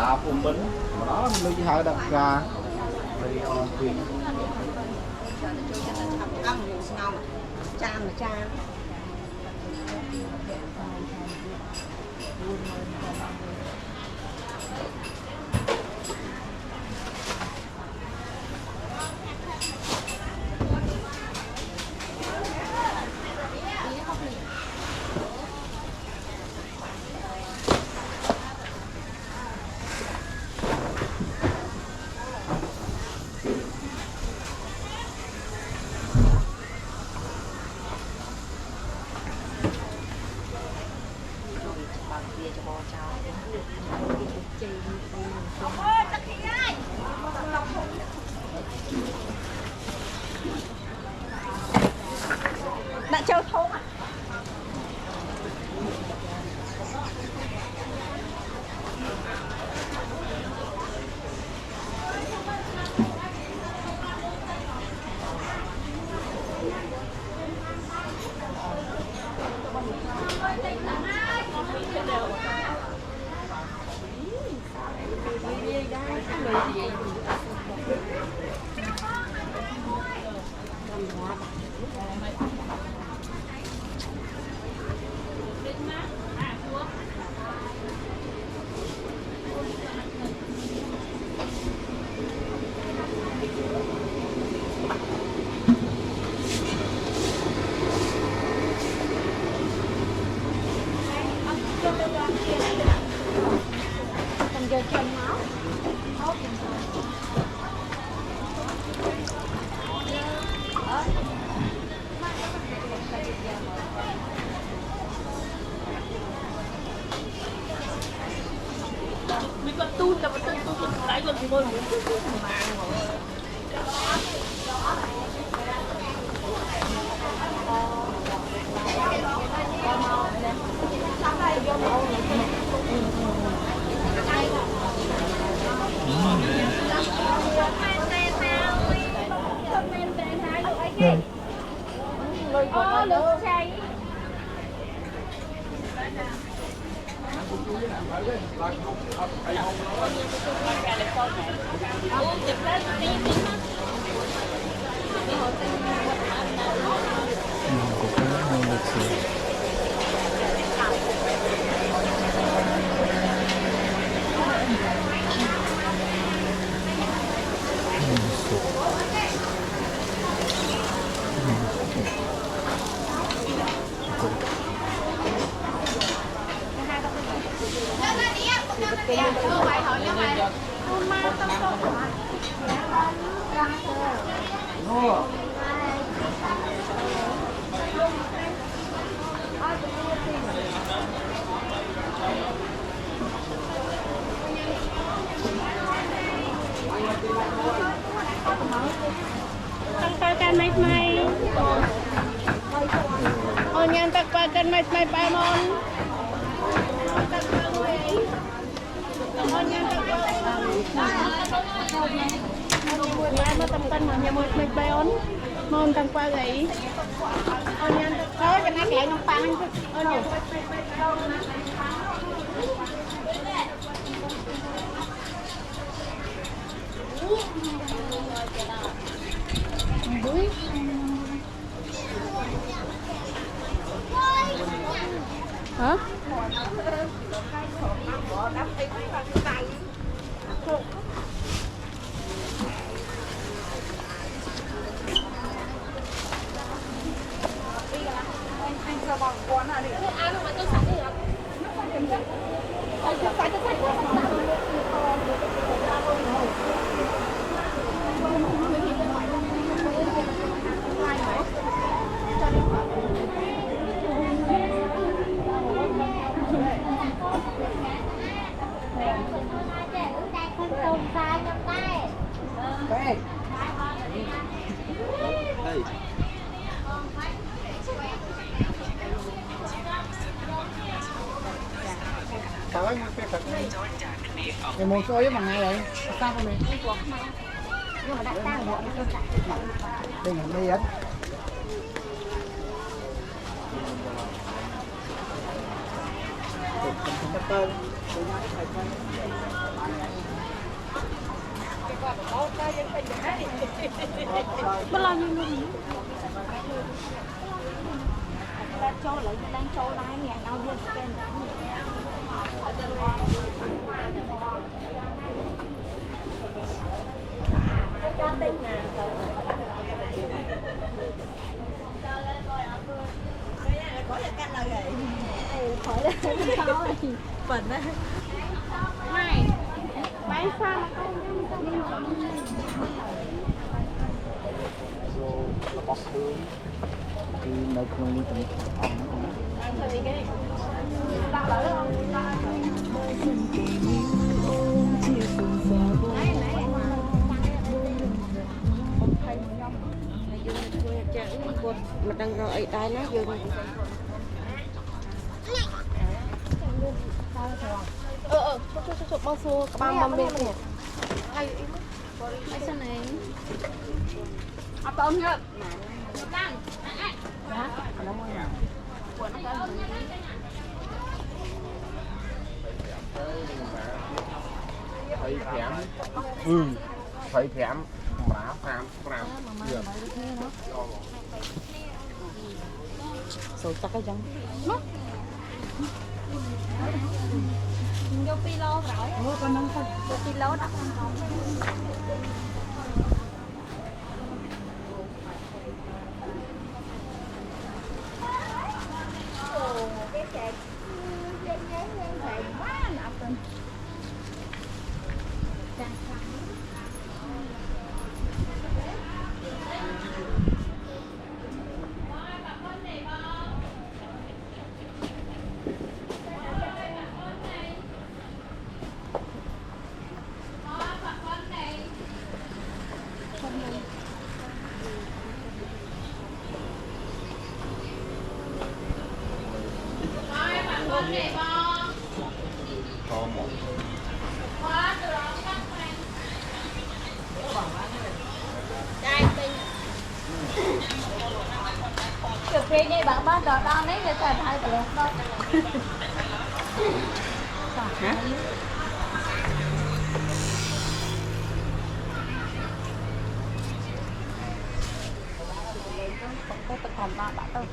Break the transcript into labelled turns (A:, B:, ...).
A: là phùng bính đó mình đi hai đặt ra đi tiền
B: Chan là chan. Đã châu thôn à? Giờ chân máu.
C: Mình còn tu tập tu lại còn thì thôi muốn mà
B: Nước chay.
C: Kan mai oh nyantak pakan mai pamon oh nyantak ma tempan mà mai paon mon tang pa gai oh nyantak oh cái này kẹo nông pang oh nhỉ hả?
A: Mày mua số với bằng ngày vậy? Sao không mày?
B: Nhưng mà đã sang muộn thì tôi chạy.
A: Đừng đi hết. Cắt tơ.
C: Bao lâu như luôn.
B: ta cho lại đang cho lại nhà nào đi cái
C: Bẩn đấy. Này, máy sao mà
A: bọc đường thì nơi không đi tận
C: mà đang rồi đây nó vô chụp bao xô băm băm bên này ai sao này
B: apa om nhớ
A: phải kém phải kém bả phàm
C: số chắc cái răng
B: vô kilo rồi vô kilo đó cái chè chè quá nạp tình chụp đi đi bạn bán đỏ đỏ đấy để xài hai tờ đó
C: hả
B: còn ba bạn đâu